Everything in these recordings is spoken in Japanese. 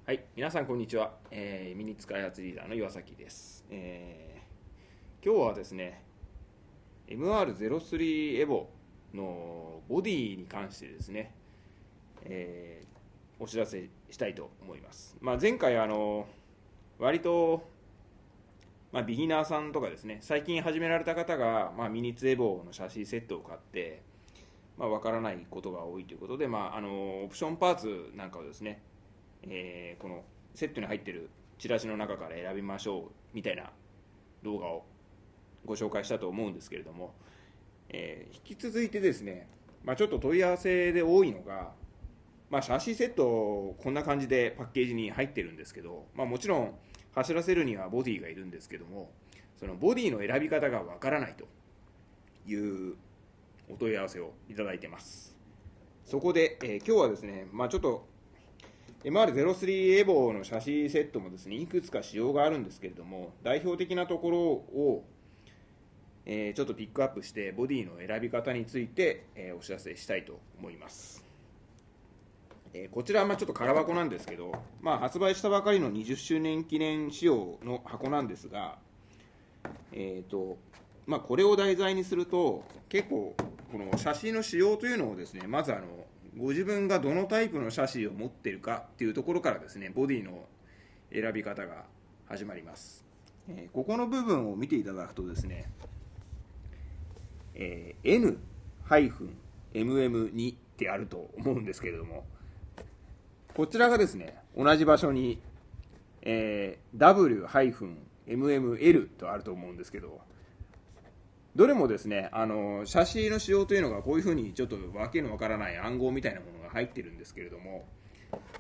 はい、皆さんこんにちは、ミニッツ開発リーダーの岩崎です、今日はですね MR03 エボのボディに関してですね、お知らせしたいと思います。前回割と、ビギナーさんとかですね、最近始められた方が、ミニッツエボのシャシーセットを買って、わからないことが多いということで、オプションパーツなんかをですね、このセットに入っているチラシの中から選びましょうみたいな動画をご紹介したと思うんですけれども、引き続いてですね、ちょっと問い合わせで多いのが、シャシーセットこんな感じでパッケージに入ってるんですけど、もちろん走らせるにはボディがいるんですけども、そのボディの選び方がわからないというお問い合わせをいただいてます。そこで、今日はですね、ちょっとMR03 エボのシャシーセットもですね、いくつか仕様があるんですけれども、代表的なところを、ちょっとピックアップしてボディの選び方について、お知らせしたいと思います。こちらはちょっと空箱なんですけど、発売したばかりの20周年記念仕様の箱なんですが、これを題材にすると結構このシャシーの仕様というのをですね、まずご自分がどのタイプのシャシーを持っているかっていうところからですね、ボディの選び方が始まります。ここの部分を見ていただくとですね、N-MM2 ってあると思うんですけれども、こちらがですね、同じ場所に、W-MM-L とあると思うんですけど、どれもですね、シャシーの仕様というのがこういうふうにちょっとわけのわからない暗号みたいなものが入ってるんですけれども、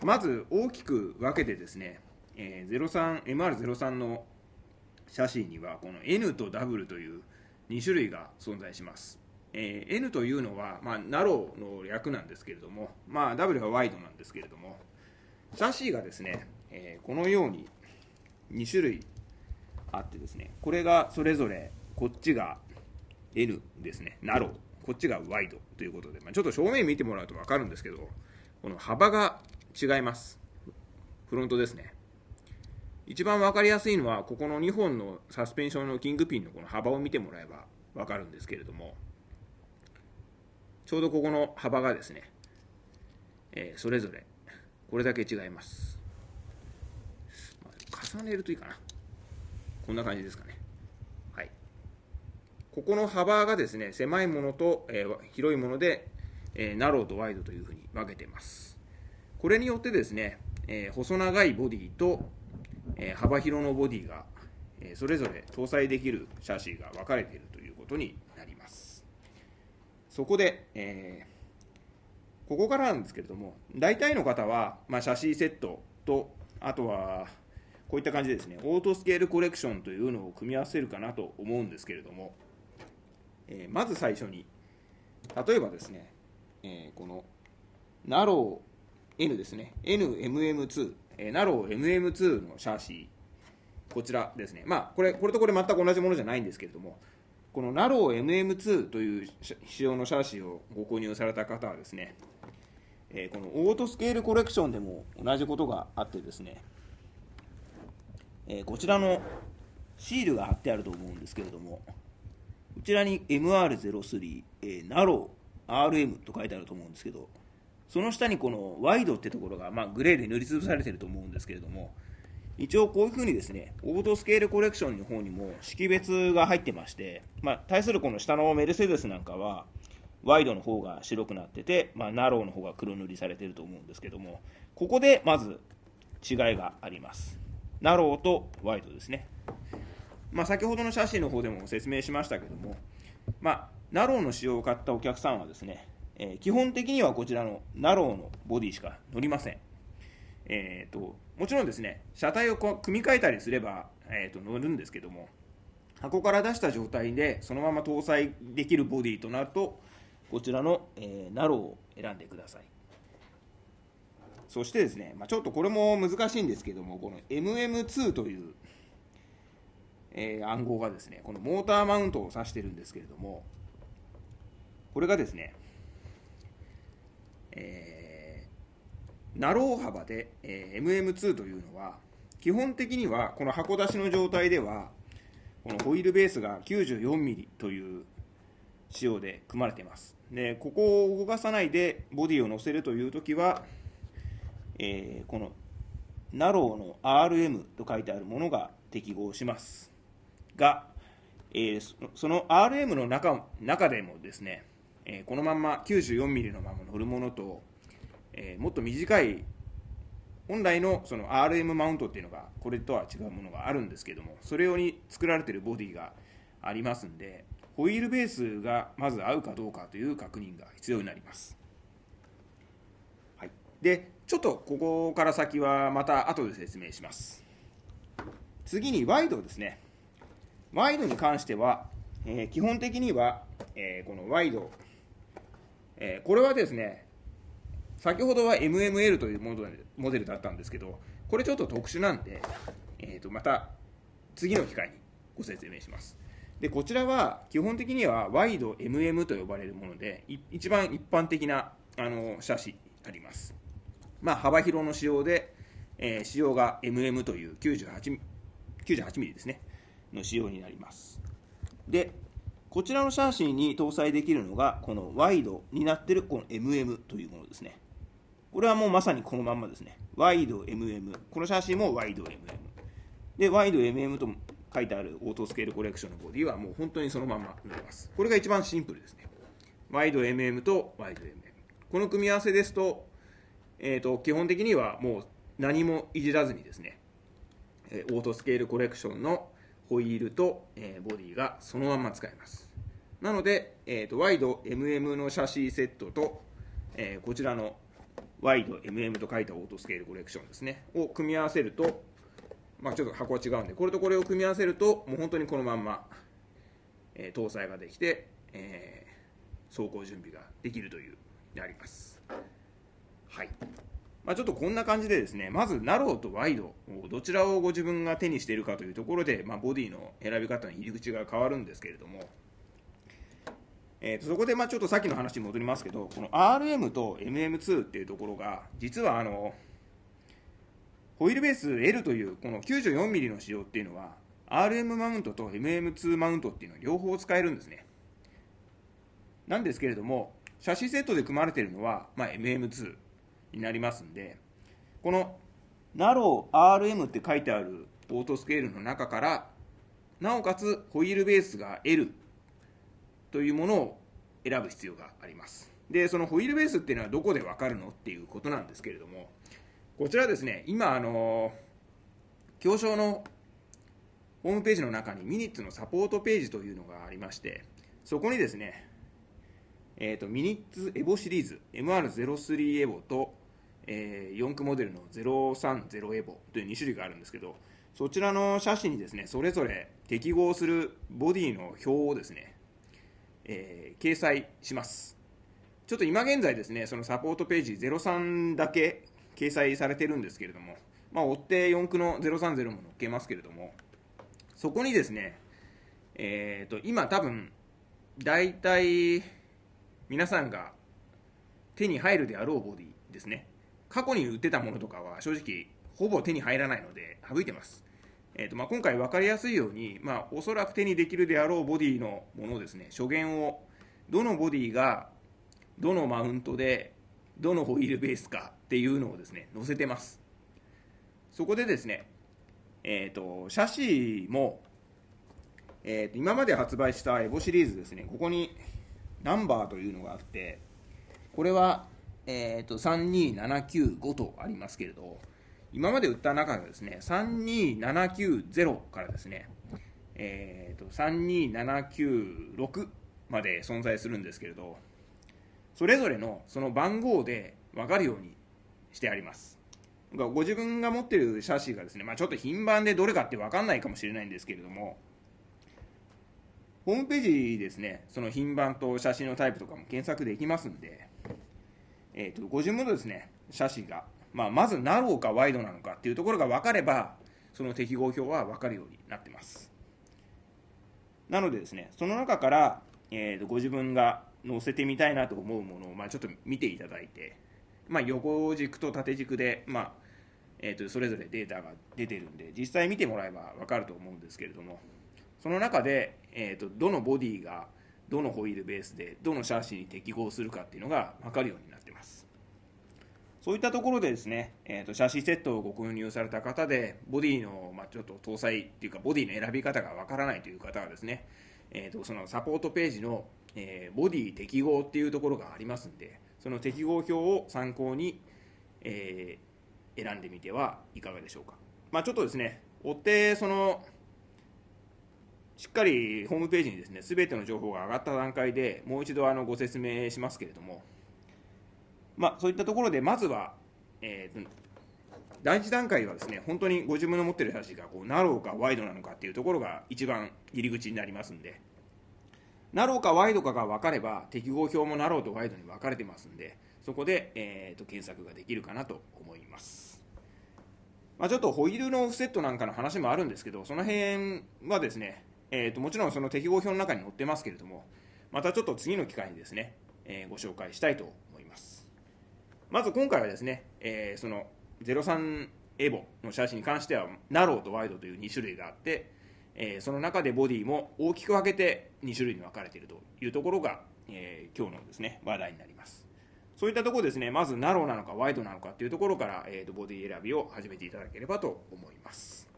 まず大きく分けてですね、MR03 のシャシーにはこの N と W という2種類が存在します。N というのは、ナローの略なんですけれども、W はワイドなんですけれども、シャシーがですね、このように2種類あってですね、これがそれぞれこっちが N ですね、ナロー、こっちがワイドということで、ちょっと正面見てもらうと分かるんですけど、この幅が違います。フロントですね。一番分かりやすいのは、ここの2本のサスペンションのキングピンのこの幅を見てもらえば分かるんですけれども、ちょうどここの幅がですね、それぞれこれだけ違います。重ねるといいかな。こんな感じですかね。はい。ここの幅がですね、狭いものと、広いもので、ナローとワイドというふうに分けています。これによってですね、細長いボディと、幅広のボディが、それぞれ搭載できるシャシーが分かれているということになります。そこで、ここからなんですけれども、大体の方は、シャシーセットと、あとはこういった感じでですね、オートスケールコレクションというのを組み合わせるかなと思うんですけれども、まず最初に、例えばですね、このナロー N ですね、NMM2、ナロー MM2 のシャーシー、こちらですね、これとこれ全く同じものじゃないんですけれども、このナロー MM2 という仕様のシャーシーをご購入された方はですね、このオートスケールコレクションでも同じことがあってですね、こちらのシールが貼ってあると思うんですけれども、こちらに MR03、ナロー RM と書いてあると思うんですけど、その下にこのワイドってところが、グレーで塗りつぶされていると思うんですけれども、一応こういうふうにですね、オートスケールコレクションの方にも識別が入ってまして、対するこの下のメルセデスなんかは、ワイドの方が白くなってて、ナローの方が黒塗りされていると思うんですけども、ここでまず違いがあります。ナローとワイドですね。先ほどの写真の方でも説明しましたけども、ナローの仕様を買ったお客さんはですね、基本的にはこちらのナローのボディしか乗りません。もちろんですね、車体を組み替えたりすれば、乗るんですけども、箱から出した状態でそのまま搭載できるボディとなると、こちらの、ナローを選んでください。そしてですね、ちょっとこれも難しいんですけども、この MM2 という、暗号がですね、このモーターマウントを指しているんですけれども、これがですね、ナロー幅で、MM2 というのは、基本的にはこの箱出しの状態では、このホイールベースが 94mm という仕様で組まれています。で、ここを動かさないでボディを乗せるというときは、このナローの RM と書いてあるものが適合しますが、その RM の中でもですね、このまんま 94mm のまま乗るものと、もっと短い本来のその RM マウントっていうのがこれとは違うものがあるんですけども、それ用に作られているボディがありますんで、ホイールベースがまず合うかどうかという確認が必要になります。はい、でちょっとここから先はまた後で説明します。次にワイドですね。ワイドに関しては、基本的には、このワイド、これはですね、先ほどは MML というモデルだったんですけど、これちょっと特殊なんで、また次の機会にご説明します。で、こちらは基本的にはワイド MM と呼ばれるもので、一番一般的なシャシになります。まあ、幅広の仕様で、仕様が MM という98ミリですね、の仕様になります。で、こちらのシャーシーに搭載できるのが、このワイドになっているこの MM というものですね。これはもうまさにこのまんまですね。ワイド MM。このシャーシーもワイド MM。で、ワイド MM と書いてあるオートスケールコレクションのボディはもう本当にそのまんま乗れます。これが一番シンプルですね。ワイド MM とワイド MM。この組み合わせですと、基本的にはもう何もいじらずにですね、オートスケールコレクションのホイールと、ボディがそのまま使えます。なので、ワイド MM のシャシーセットと、こちらのワイド MM と書いたオートスケールコレクションですねを組み合わせると、まあ、ちょっと箱は違うんで、これとこれを組み合わせるともう本当にこのまんま、搭載ができて、走行準備ができるというであります。はい。まあ、ちょっとこんな感じでですね、まずナローとワイドどちらをご自分が手にしているかというところで、まあ、ボディの選び方の入り口が変わるんですけれども、そこでまあちょっとさっきの話に戻りますけど、この RM と MM2 っていうところが実はホイールベース L というこの 94mm の仕様っていうのは RM マウントと MM2 マウントっていうのは両方使えるんですね。なんですけれども、シャシーセットで組まれているのは、まあ、MM2 になりますんで、このナロー RM って書いてあるオートスケールの中からなおかつホイールベースが Lというものを選ぶ必要があります。で、そのホイールベースっていうのはどこで分かるのっていうことなんですけれども、こちらですね、今競争のホームページの中にミニッツのサポートページというのがありまして、そこにですね、ミニッツエボシリーズ MR03 エボと、4駆モデルの030エボという2種類があるんですけど、そちらのシャシにですね、それぞれ適合するボディの表をですね、掲載します。ちょっと今現在ですね、そのサポートページ03だけ掲載されてるんですけれども、まあ、追って4駆の030も載っけますけれども、そこにですね、今多分大体皆さんが手に入るであろうボディですね。過去に売ってたものとかは正直ほぼ手に入らないので省いてます。まあ、今回分かりやすいように、まあ、おそらく手にできるであろうボディのものですね、初見をどのボディがどのマウントでどのホイールベースかっていうのをですね載せてます。そこでですね、シャシーも、今まで発売したエボシリーズですね、ここにナンバーというのがあって、これは、32795とありますけれど、今まで売った中がですね、32790からですね、32796まで存在するんですけれど、それぞれのその番号で分かるようにしてあります。ご自分が持っているシャシーがですね、まあ、ちょっと品番でどれかって分かんないかもしれないんですけれども、ホームページですね、その品番とシャシーのタイプとかも検索できますんで、ご自分のですね、シャシーが、まあ、まずナローかワイドなのかっていうところが分かれば、その適合表は分かるようになってます。なのでですね、その中から、ご自分が載せてみたいなと思うものを、まあ、ちょっと見ていただいて、横軸と縦軸で、それぞれデータが出てるんで、実際見てもらえば分かると思うんですけれども、その中で、どのボディがどのホイールベースでどのシャシーに適合するかっていうのが分かるようになっています。そういったところでですね、シャシーセットをご購入された方で、ボディの、ちょっと搭載っていうか、ボディの選び方がわからないという方はですね、そのサポートページの、ボディ適合っていうところがありますんで、その適合表を参考に、選んでみてはいかがでしょうか。ちょっとですね、追ってしっかりホームページにですね、すべての情報が上がった段階でもう一度ご説明しますけれども、そういったところでまずは、第一段階はですね、本当にご自分の持っているシャシーがナローかワイドなのかっていうところが一番入り口になりますんで、ナローかワイドかが分かれば適合表もナローとワイドに分かれてますんで、そこで、検索ができるかなと思います。ちょっとホイールのオフセットなんかの話もあるんですけど、その辺はですね、もちろんその適合表の中に載ってますけれども、またちょっと次の機会にですね、ご紹介したいと思います。まず今回はですね、その03エボのシャシーに関してはナローとワイドという2種類があって、その中でボディも大きく分けて2種類に分かれているというところが、今日のですね話題になります。そういったところですね、まずナローなのかワイドなのかというところから、ボディ選びを始めていただければと思います。